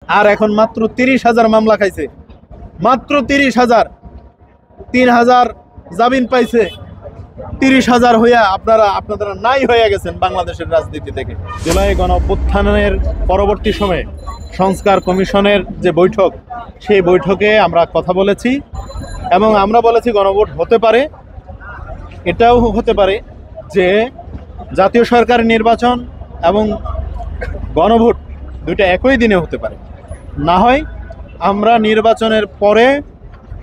আর এখন মাত্র 30,000 মামলা খাইছে, মাত্র 30,000। 3,000 জামিন পাইছে, 30,000 হইয়া আপনারা নাই হয়ে গেছেন বাংলাদেশের রাজনীতি থেকে। জুলাই গণঅভ্যুত্থানের পরবর্তী সময়ে সংস্কার কমিশনের যে বৈঠক, সেই বৈঠকে আমরা কথা বলেছি এবং আমরা বলেছি গণভোট হতে পারে। এটাও হতে পারে যে জাতীয় সরকার নির্বাচন এবং গণভোট দুইটা একই দিনে হতে পারে। না হয় আমরা নির্বাচনের পরে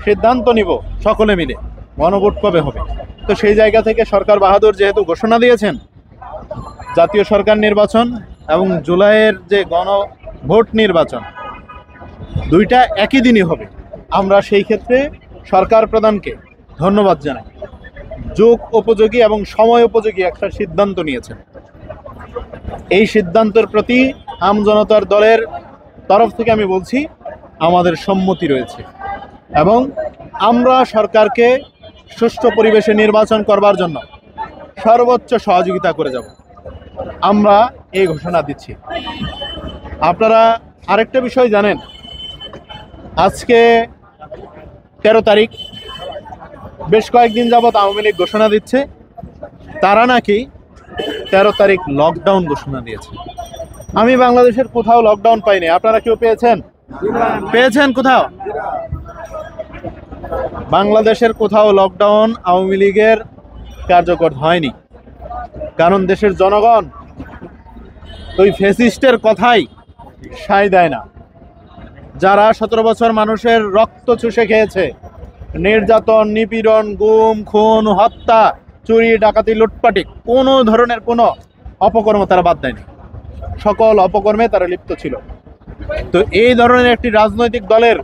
সিদ্ধান্ত নিব সকলে মিলে গণভোট কবে হবে। তো সেই জায়গা থেকে সরকার বাহাদুর যেহেতু ঘোষণা দিয়েছেন জাতীয় সরকার নির্বাচন এবং জুলাইয়ের যে গণভোট নির্বাচন দুইটা একই দিনই হবে, আমরা সেই ক্ষেত্রে সরকার প্রধানকে ধন্যবাদ জানাই। যুগ উপযোগী এবং সময় উপযোগী একটা সিদ্ধান্ত নিয়েছেন। এই সিদ্ধান্তের প্রতি আমজনতার দলের তরফ থেকে আমি বলছি আমাদের সম্মতি রয়েছে এবং আমরা সরকারকে সুষ্ঠু পরিবেশে নির্বাচন করবার জন্য সর্বোচ্চ সহযোগিতা করে যাব। আমরা এই ঘোষণা দিচ্ছি। আপনারা আরেকটা বিষয় জানেন, আজকে 13 তারিখ, বেশ কয়েকদিন যাবৎ আওয়ামী লীগ ঘোষণা দিচ্ছে তারা নাকি 13 তারিখ লকডাউন ঘোষণা দিয়েছে। আমি বাংলাদেশের কোথাও লকডাউন পাইনি। আপনারা কেউ পেয়েছেন কোথাও? বাংলাদেশের কোথাও লকডাউন আওয়ামী লীগের কার্যকর হয়নি, কারণ দেশের জনগণ ওই ফ্যাসিস্টের কথাই সায় দেয় না। যারা 17 বছর মানুষের রক্ত চুষে খেয়েছে, নির্যাতন, নিপীড়ন, গুম, খুন, হত্যা, চুরি, ডাকাতি, লুটপাটি, কোনো ধরনের কোনো অপকর্ম তারা বাদ দেয়নি। সকল অপকর্মে তারা লিপ্ত ছিল। তো এই ধরনের একটি রাজনৈতিক দলের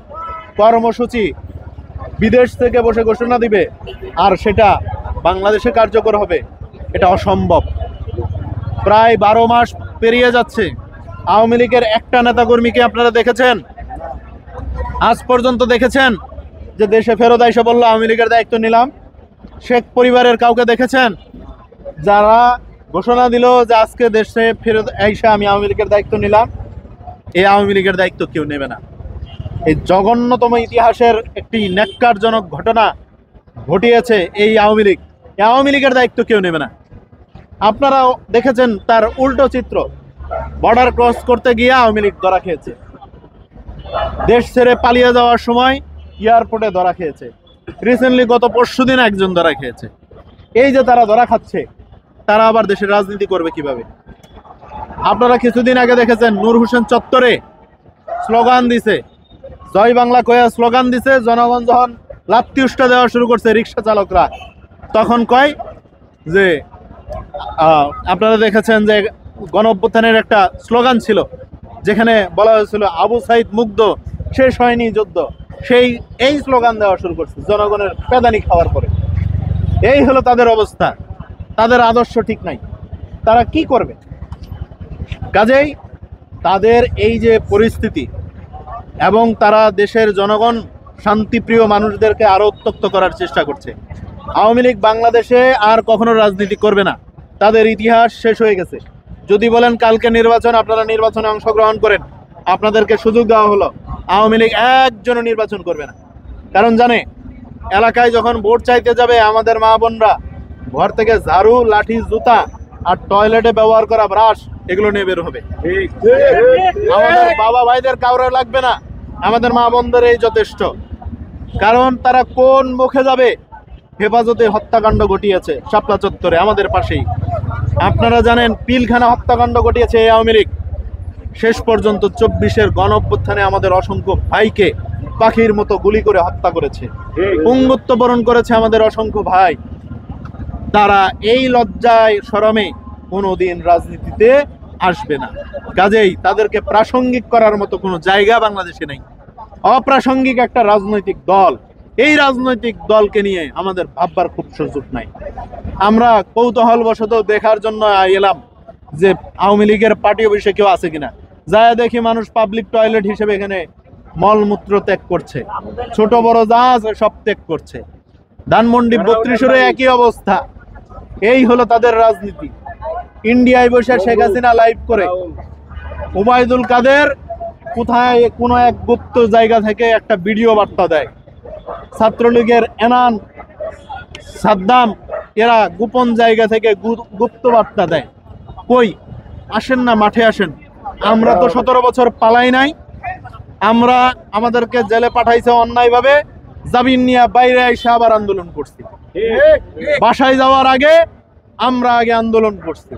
কর্মসূচি বিদেশ থেকে বসে ঘোষণা দিবে আর সেটা বাংলাদেশে কার্যকর হবে, এটা অসম্ভব। প্রায় 12 মাস পেরিয়ে যাচ্ছে, আওয়ামী লীগের একটা নেতাকর্মীকে আপনারা দেখেছেন আজ পর্যন্ত দেখেছেন যে দেশে ফেরত এসে বললো আওয়ামী লীগের দায়িত্ব নিলাম? শেখ পরিবারের কাউকে দেখেছেন যারা ঘোষণা দিল যে আজকে দেশে ফেরত এসে আমি আওয়ামী লীগের দায়িত্ব নিলাম? এই আওয়ামী লীগের দায়িত্ব কেউ নেবে না। এই জঘন্যতম ইতিহাসের একটি ন্যাক্কারজনক ঘটনা ঘটিয়েছে এই আওয়ামী লীগ। এই আওয়ামী লীগের দায়িত্ব কেউ নেবে না। আপনারাও দেখেছেন তার উল্টো চিত্র, বর্ডার ক্রস করতে গিয়ে আওয়ামী লীগ ধরা খেয়েছে, দেশ ছেড়ে পালিয়ে যাওয়ার সময় এয়ারপোর্টে ধরা খেয়েছে, রিসেন্টলি গত পরশুদিন একজন ধরা খেয়েছে। এই যে তারা ধরা খাচ্ছে, তারা আবার দেশের রাজনীতি করবে কিভাবে? আপনারা কিছুদিন আগে দেখেছেন নূর হোসেন চত্বরে স্লোগান দিছে, জয় বাংলা কয়া স্লোগান দিছে। জনগণ যখন লাত্তি উষ্টা দেওয়া শুরু করছে রিক্সা চালকরা, তখন কয় যে আপনারা দেখেছেন যে গণঅভ্যুত্থানের একটা স্লোগান ছিল যেখানে বলা হয়েছিল আবু সাইদ মুগ্ধ, শেষ হয়নি যুদ্ধ। এই স্লোগান দেওয়া শুরু করছে জনগণের পেদানি খাওয়ার পরে। এই হলো তাদের অবস্থা। তাদের আদর্শ ঠিক নাই, তারা কি করবে? কাজেই তাদের এই যে পরিস্থিতি এবং তারা দেশের জনগণ শান্তিপ্রিয় মানুষদেরকে আরো উত্তক্ত করার চেষ্টা করছে। আওয়ামী লীগ বাংলাদেশে আর কখনো রাজনীতি করবে না, তাদের ইতিহাস শেষ হয়ে গেছে। যদি বলেন কালকে নির্বাচন, আপনারা নির্বাচনে অংশগ্রহণ করেন, আপনাদেরকে সুযোগ দেওয়া হলো, আওয়ামী লীগ একজনও নির্বাচন করবে না। কারণ জানে এলাকায় যখন ভোট চাইতে যাবে আমাদের মা বোনরা ঘর থেকে ঝাড়ু, লাঠি, জুতা আর টয়লেটে ব্যবহার করা ব্রাশ এগুলো নিয়ে বের হবে। আমাদের বাবা ভাইদের কাউরে লাগবে না, আমাদের মা বোনদের এই যথেষ্ট। কারণ তারা কোন মুখে যাবে? হেফাজতে হত্যাকাণ্ড ঘটিয়েছে শাপলা চত্বরে আমাদের পাশেই। আপনারা জানেন পিলখানা হত্যাকাণ্ড ঘটিয়েছে এই আওয়ামী লীগ। শেষ পর্যন্ত 24-এর গণঅভ্যুত্থানে আমাদের অসংখ্য ভাইকে পাখির মতো গুলি করে হত্যা করেছে, পুঙ্গত্ব বরণ করেছে আমাদের অসংখ্য ভাই। তারা এই লজ্জায় শরমে কোনোদিন রাজনীতিতে আসবে না। কাজেই তাদেরকে প্রাসঙ্গিক করার মতো কোনো জায়গা বাংলাদেশে নেই। অপ্রাসঙ্গিক একটা রাজনৈতিক দল, এই রাজনৈতিক দলকে নিয়ে আমাদের ভাববার খুব সুযোগ নাই। আমরা কৌতূহলবশত দেখার জন্য এলাম যে আওয়ামী লীগের পার্টি অফিসে কেউ আছে কিনা। যায় দেখি মানুষ পাবলিক টয়লেট হিসেবে এখানে মলমূত্র ত্যাগ করছে, ছোট বড় যা আছে সব ত্যাগ করছে। ধানমন্ডি 32-এর একই অবস্থা। এই হলো তাদের রাজনীতি। ইন্ডিয়ায় বসে শেখ হাসিনা লাইভ করে, ওবায়দুল কাদের কোথায় কোনো এক গুপ্ত জায়গা থেকে একটা ভিডিও বার্তা দেয়, ছাত্রলীগের এনান, সাদ্দাম এরা গোপন জায়গা থেকে গুপ্ত বার্তা দেয়। কই আসেন না, মাঠে আসেন। আমরা তো 17 বছর পালাই নাই, আমরা আমাদেরকে জেলে পাঠাইছে অন্যায়ভাবে, জামিন নিয়ে বাইরে এসে আবার আন্দোলন করছি। বাসায় যাওয়ার আগে আমরা আগে আন্দোলন করছি।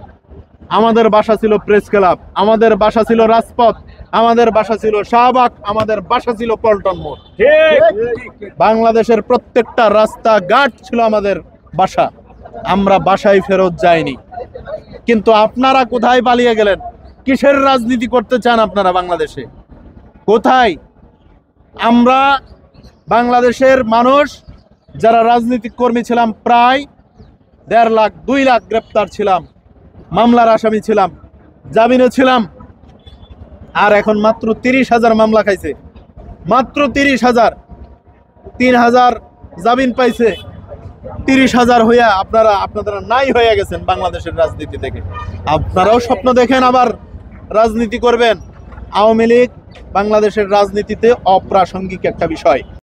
আমাদের বাসা ছিল প্রেস ক্লাব, আমাদের বাসা ছিল রাজপথ, আমাদের বাসা ছিল শাহবাগ, আমাদের বাসা ছিল পল্টন মোড়। বাংলাদেশের প্রত্যেকটা রাস্তা ঘাট ছিল আমাদের বাসা। আমরা বাসায় ফেরত যাইনি। কিন্তু আপনারা কোথায় পালিয়ে গেলেন? কিসের রাজনীতি করতে চান আপনারা বাংলাদেশে? কোথায়? আমরা বাংলাদেশের মানুষ যারা রাজনৈতিক কর্মী ছিলাম, প্রায় 1.5 লাখ 2 লাখ গ্রেপ্তার ছিলাম, মামলার আসামি ছিলাম, জামিনে ছিলাম। আর এখন মাত্র 30,000 মামলা খাইছে, মাত্র 30,000। 3,000 জামিন পাইছে, 30,000 হইয়া আপনারা নাই হয়ে গেছেন বাংলাদেশের রাজনীতি থেকে। আপনারাও স্বপ্ন দেখেন আবার রাজনীতি করবেন। আওয়ামী লীগ বাংলাদেশের রাজনীতিতে অপ্রাসঙ্গিক একটা বিষয়।